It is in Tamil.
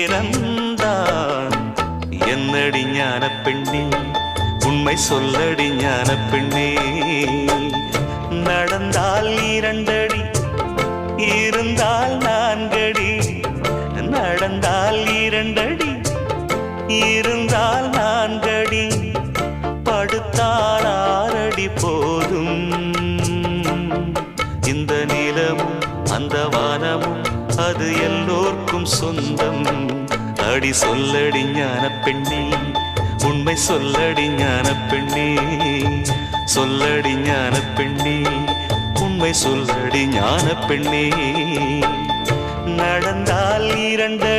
நேரந்தான். என்னடி ஞான பெண்ணே, உண்மை சொல்லடி ஞான பெண்ணே. நடந்தால் 2 அடி, இருந்தால் 4 அடி. நடந்தால் 2 அடி, இருந்தால் 4 அடி. படுத்தால் 6 அடி போதும். இந்த நிலமும் அந்த வானமும் அது எல்லோர்க்கும் சொந்தம். அடி சொல்லடி ஞான பெண்ணே, உண்மை சொல்லடி ஞான பெண்ணே. சொல்லடி ஞான பெண்ணே, உண்மை சொல்லடி ஞான பெண்ணே. நடந்தால் 2